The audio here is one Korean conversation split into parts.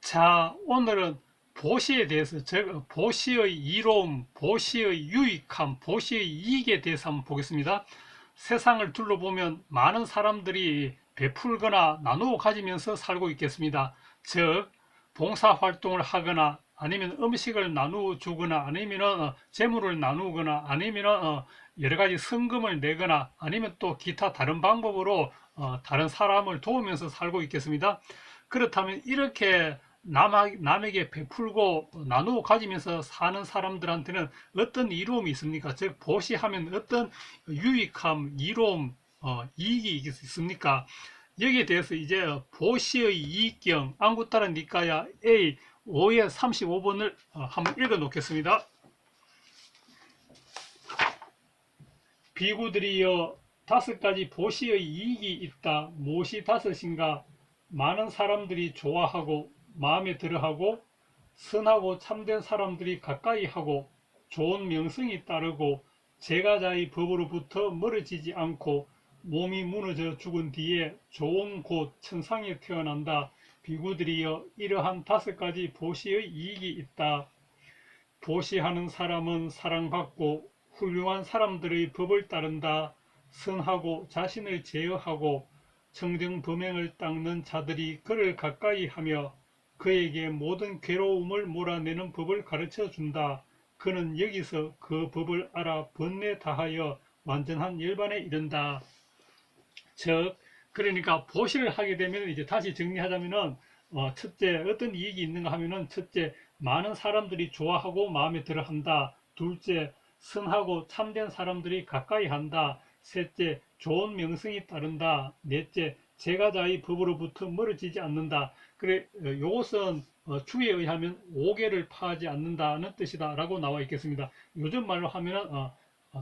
자, 오늘은 보시에 대해서, 보시의 이로움, 보시의 유익함, 보시의 이익에 대해서 한번 보겠습니다. 세상을 둘러보면 많은 사람들이 베풀거나 나누어 가지면서 살고 있겠습니다. 즉, 봉사활동을 하거나 아니면 음식을 나누어 주거나 아니면 재물을 나누거나 아니면 여러 가지 성금을 내거나 아니면 또 기타 다른 방법으로 다른 사람을 도우면서 살고 있겠습니다. 그렇다면 이렇게 남에게 베풀고 나누어 가지면서 사는 사람들한테는 어떤 이로움이 있습니까? 즉, 보시하면 어떤 유익함, 이로움, 이익이 있습니까? 여기에 대해서 이제 보시의 이익경, 안구따라 니까야 A 5의 35번을 한번 읽어 놓겠습니다. 비구들이여, 다섯 가지 보시의 이익이 있다. 무엇이 다섯인가? 많은 사람들이 좋아하고 마음에 들어하고 선하고 참된 사람들이 가까이 하고 좋은 명성이 따르고 제가자의 법으로부터 멀어지지 않고 몸이 무너져 죽은 뒤에 좋은 곳 천상에 태어난다. 비구들이여, 이러한 다섯 가지 보시의 이익이 있다. 보시하는 사람은 사랑받고 훌륭한 사람들의 법을 따른다. 선하고 자신을 제어하고 청정범행을 닦는 자들이 그를 가까이 하며 그에게 모든 괴로움을 몰아내는 법을 가르쳐 준다. 그는 여기서 그 법을 알아 번뇌 다하여 완전한 열반에 이른다. 즉, 그러니까 보시를 하게 되면 이제 다시 정리하자면은 첫째, 어떤 이익이 있는가 하면은 첫째, 많은 사람들이 좋아하고 마음에 들어 한다. 둘째, 선하고 참된 사람들이 가까이 한다. 셋째, 좋은 명성이 따른다. 넷째, 제가자의 법으로부터 멀어지지 않는다. 그래, 요것은 주에 의하면 오개를 파하지 않는다는 뜻이다라고 나와 있겠습니다. 요즘 말로 하면은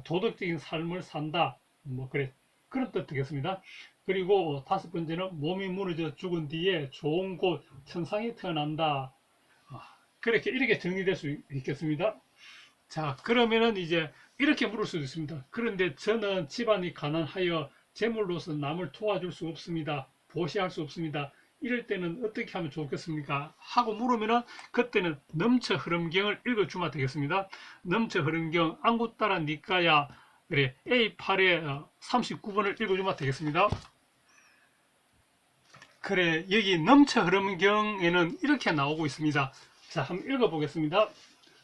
도덕적인 삶을 산다. 뭐 그래, 그런 뜻 되겠습니다. 그리고 다섯 번째는 몸이 무너져 죽은 뒤에 좋은 곳 천상에 태어난다. 그렇게 이렇게 정리될 수 있겠습니다. 자, 그러면은 이제 이렇게 물을 수도 있습니다. 그런데 저는 집안이 가난하여 재물로서 남을 도와줄 수 없습니다. 보시할 수 없습니다. 이럴 때는 어떻게 하면 좋겠습니까? 하고 물으면은 그때는 넘쳐 흐름경을 읽어주면 되겠습니다. 넘쳐 흐름경 안구따라 니까야 그래 A8의 39번을 읽어주면 되겠습니다. 그래, 여기 넘쳐 흐름경에는 이렇게 나오고 있습니다. 자, 한번 읽어보겠습니다.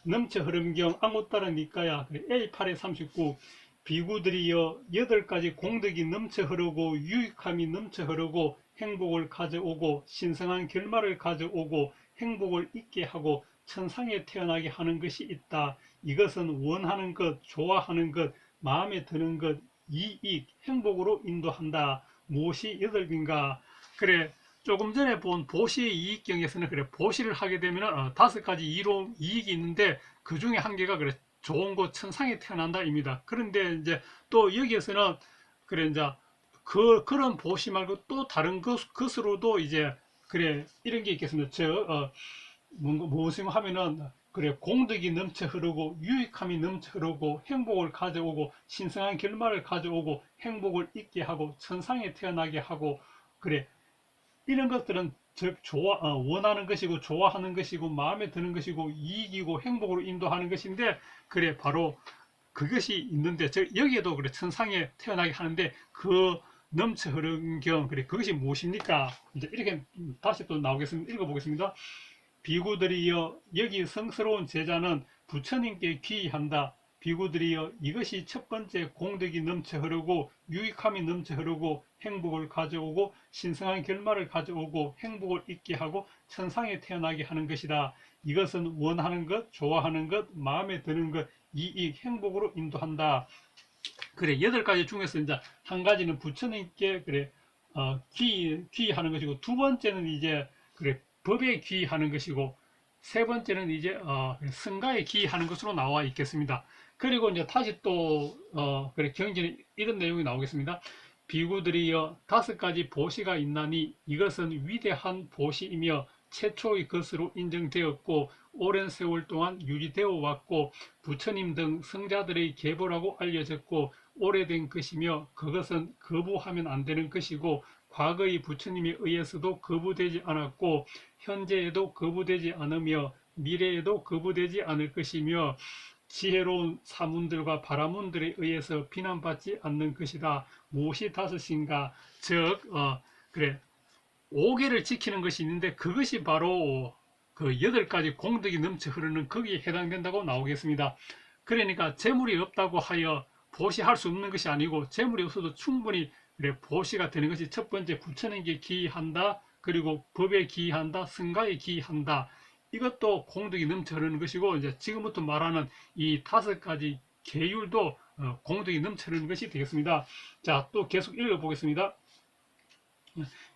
넘쳐 흐름경 아무따라 니까야 A8의 39 비구들이여, 여덟 가지 공덕이 넘쳐 흐르고 유익함이 넘쳐 흐르고 행복을 가져오고 신성한 결말을 가져오고 행복을 있게 하고 천상에 태어나게 하는 것이 있다. 이것은 원하는 것, 좋아하는 것, 마음에 드는 것, 이익, 행복으로 인도한다. 무엇이 여덟 개인가? 그래, 조금 전에 본 보시 이익경에서는 그래, 보시를 하게 되면 다섯 가지 이로 이익이 있는데 그 중에 한 개가 그래, 좋은 곳 천상에 태어난다입니다. 그런데 이제 또 여기에서는 그래, 이제 그런 보시 말고 또 다른 것으로도 이제 그래, 이런 게 있겠습니다. 무엇을 하면은 그래, 공덕이 넘쳐 흐르고 유익함이 넘쳐 흐르고 행복을 가져오고 신성한 결말을 가져오고 행복을 있게 하고 천상에 태어나게 하고 그래, 이런 것들은 즉 원하는 것이고 좋아하는 것이고 마음에 드는 것이고 이익이고 행복으로 인도하는 것인데 그래, 바로 그것이 있는데 여기에도 그래 천상에 태어나게 하는데 그 넘쳐 흐르는 경 그래, 그것이 무엇입니까? 이제 이렇게 다시 또 나오겠습니다. 읽어보겠습니다. 비구들이여, 여기 성스러운 제자는 부처님께 귀의한다. 비구들이여, 이것이 첫 번째 공덕이 넘쳐 흐르고 유익함이 넘쳐 흐르고 행복을 가져오고 신성한 결말을 가져오고 행복을 있게 하고 천상에 태어나게 하는 것이다. 이것은 원하는 것, 좋아하는 것, 마음에 드는 것, 이익, 행복으로 인도한다. 그래, 여덟 가지 중에서 이제 한 가지는 부처님께 그래 귀의하는 것이고, 두 번째는 이제 그래 법에 귀의하는 것이고, 세 번째는 이제 성가에 귀의하는 것으로 나와 있겠습니다. 그리고 이제 다시 또 그래 경전에 이런 내용이 나오겠습니다. 비구들이여, 다섯 가지 보시가 있나니 이것은 위대한 보시이며 최초의 것으로 인정되었고 오랜 세월 동안 유지되어 왔고 부처님 등 성자들의 계보라고 알려졌고 오래된 것이며 그것은 거부하면 안 되는 것이고 과거의 부처님에 의해서도 거부되지 않았고 현재에도 거부되지 않으며 미래에도 거부되지 않을 것이며 지혜로운 사문들과 바라문들에 의해서 비난받지 않는 것이다. 무엇이 다섯인가? 즉, 그래, 5개를 지키는 것이 있는데 그것이 바로 그 8가지 공덕이 넘쳐 흐르는 거기에 해당된다고 나오겠습니다. 그러니까 재물이 없다고 하여 보시할 수 없는 것이 아니고 재물이 없어도 충분히 그래 보시가 되는 것이 첫 번째 부처님께 기한다. 그리고 법에 기한다. 성가에 기한다. 이것도 공덕이 넘쳐 흐르는 것이고 이제 지금부터 말하는 이 5가지 계율도 공덕이 넘쳐 흐르는 것이 되겠습니다. 자, 또 계속 읽어보겠습니다.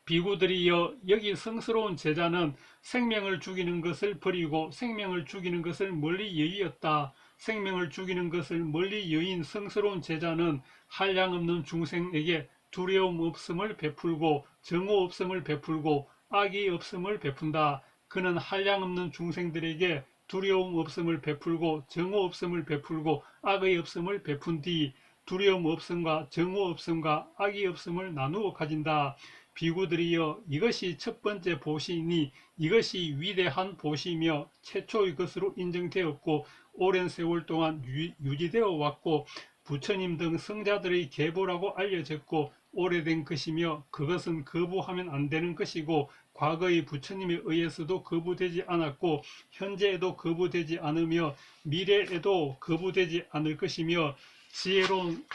비구들이여 여기 성스러운 제자는 생명을 죽이는 것을 버리고 생명을 죽이는 것을 멀리 여의었다. 생명을 죽이는 것을 멀리 여인 성스러운 제자는 한량 없는 중생에게 두려움 없음을 베풀고 정오 없음을 베풀고 악이 없음을 베푼다. 그는 한량 없는 중생들에게 두려움 없음을 베풀고 정오 없음을 베풀고 악의 없음을 베푼 뒤 두려움 없음과 정오 없음과 악이 없음을 나누어 가진다. 비구들이여 이것이 첫 번째 보시이니 이것이 위대한 보시이며 최초의 것으로 인정되었고 오랜 세월 동안 유지되어 왔고 부처님 등 성자들의 계보라고 알려졌고 오래된 것이며 그것은 거부하면 안 되는 것이고 과거의 부처님에 의해서도 거부되지 않았고 현재에도 거부되지 않으며 미래에도 거부되지 않을 것이며 지혜로운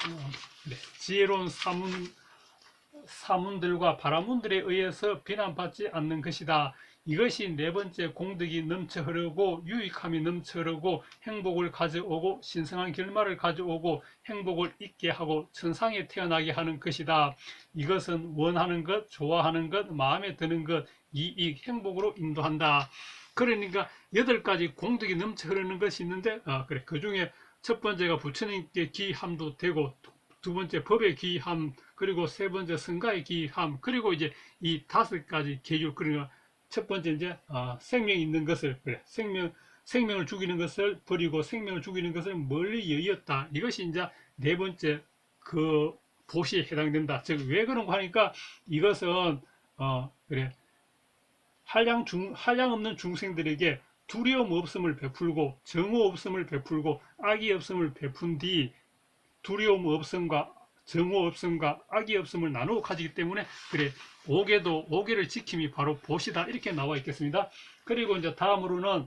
사문들과 바라문들에 의해서 비난받지 않는 것이다. 이것이 네 번째 공덕이 넘쳐 흐르고 유익함이 넘쳐 흐르고 행복을 가져오고 신성한 결말을 가져오고 행복을 있게 하고 천상에 태어나게 하는 것이다. 이것은 원하는 것, 좋아하는 것, 마음에 드는 것, 이익, 행복으로 인도한다. 그러니까 8가지 공덕이 넘쳐 흐르는 것이 있는데 그래 그 중에 첫 번째가 부처님께 기함도 되고 두 번째 법에 기함, 그리고 세 번째 성가에 기함, 그리고 이제 이 5가지 계율. 그러니까 첫 번째 이제 생명이 있는 것을 그래 생명을 죽이는 것을 버리고 생명을 죽이는 것을 멀리 여의었다. 이것이 이제 네 번째 그 보시에 해당된다. 즉 왜 그런가 하니까 이것은 그래 한량 없는 중생들에게 두려움 없음을 베풀고 정오 없음을 베풀고 악이 없음을 베푼 뒤 두려움 없음과 정오 없음과 악이 없음을 나누어 가지기 때문에 그래 5개를 지킴이 바로 보시다 이렇게 나와 있겠습니다. 그리고 이제 다음으로는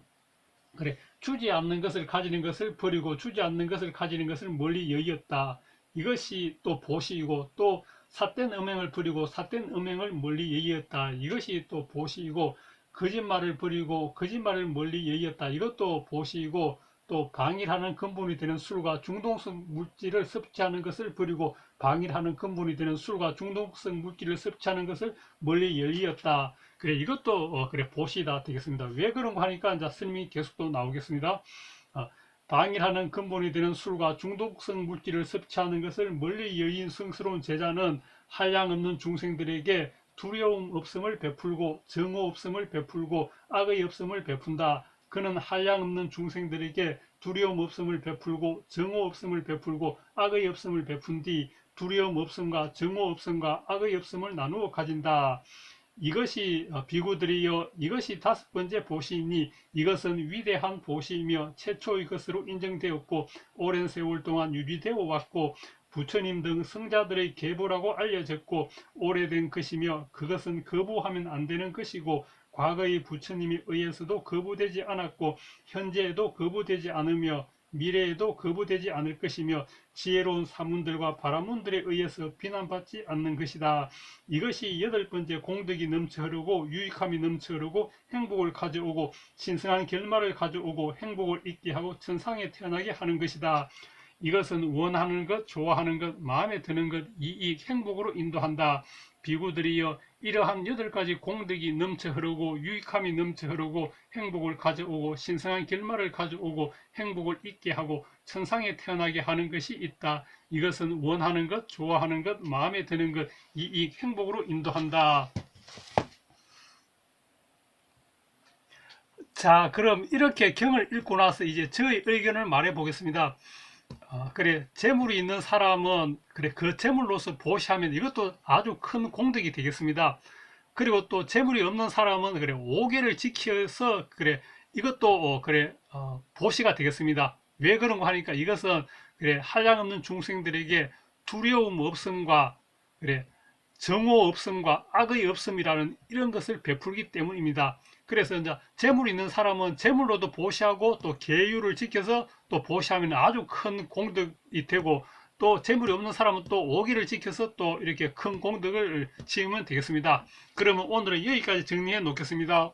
그래 주지 않는 것을 가지는 것을 버리고 주지 않는 것을 가지는 것을 멀리 여의었다. 이것이 또 보시이고 또 삿된 음행을 버리고 삿된 음행을 멀리 여의었다. 이것이 또 보시이고 거짓말을 버리고 거짓말을 멀리 여의었다. 이것도 보시이고 또 방일하는 근본이 되는 술과 중독성 물질을 섭취하는 것을 버리고 방일하는 근본이 되는 술과 중독성 물질을 섭취하는 것을 멀리 여의었다. 그래 이것도 그래 보시다 되겠습니다. 왜 그런가 하니까 이제 스님이 계속 또 나오겠습니다. 방일하는 근본이 되는 술과 중독성 물질을 섭취하는 것을 멀리 여인 성스러운 제자는 한량 없는 중생들에게 두려움 없음을 베풀고 정오 없음을 베풀고 악의 없음을 베푼다. 그는 한량 없는 중생들에게 두려움 없음을 베풀고 정오 없음을 베풀고 악의 없음을 베푼 뒤 두려움 없음과 정오 없음과 악의 없음을 나누어 가진다. 이것이 비구들이여 이것이 5번째 보시이니 이것은 위대한 보시이며 최초의 것으로 인정되었고 오랜 세월 동안 유지되어 왔고 부처님 등 성자들의 계보라고 알려졌고 오래된 것이며 그것은 거부하면 안 되는 것이고 과거의 부처님에 의해서도 거부되지 않았고 현재에도 거부되지 않으며 미래에도 거부되지 않을 것이며 지혜로운 사문들과 바라문들에 의해서 비난받지 않는 것이다. 이것이 8번째 공덕이 넘쳐 흐르고 유익함이 넘쳐 흐르고 행복을 가져오고 신성한 결말을 가져오고 행복을 있게 하고 천상에 태어나게 하는 것이다. 이것은 원하는 것, 좋아하는 것, 마음에 드는 것, 이익, 행복으로 인도한다. 비구들이여 이러한 8가지 공덕이 넘쳐 흐르고 유익함이 넘쳐 흐르고 행복을 가져오고 신성한 결말을 가져오고 행복을 있게 하고 천상에 태어나게 하는 것이 있다. 이것은 원하는 것, 좋아하는 것, 마음에 드는 것, 이익, 행복으로 인도한다. 자, 그럼 이렇게 경을 읽고 나서 이제 저의 의견을 말해 보겠습니다. 그래, 재물이 있는 사람은, 그래, 그 재물로서 보시하면 이것도 아주 큰 공덕이 되겠습니다. 그리고 또 재물이 없는 사람은, 그래, 오계를 지켜서, 그래, 이것도, 그래, 보시가 되겠습니다. 왜 그런가 하니까 이것은, 그래, 한량없는 중생들에게 두려움 없음과, 그래, 정오 없음과 악의 없음이라는 이런 것을 베풀기 때문입니다. 그래서 이제 재물 있는 사람은 재물로도 보시하고 또 계율을 지켜서 또 보시하면 아주 큰 공덕이 되고, 또 재물이 없는 사람은 또 오기를 지켜서 또 이렇게 큰 공덕을 지으면 되겠습니다. 그러면 오늘은 여기까지 정리해 놓겠습니다.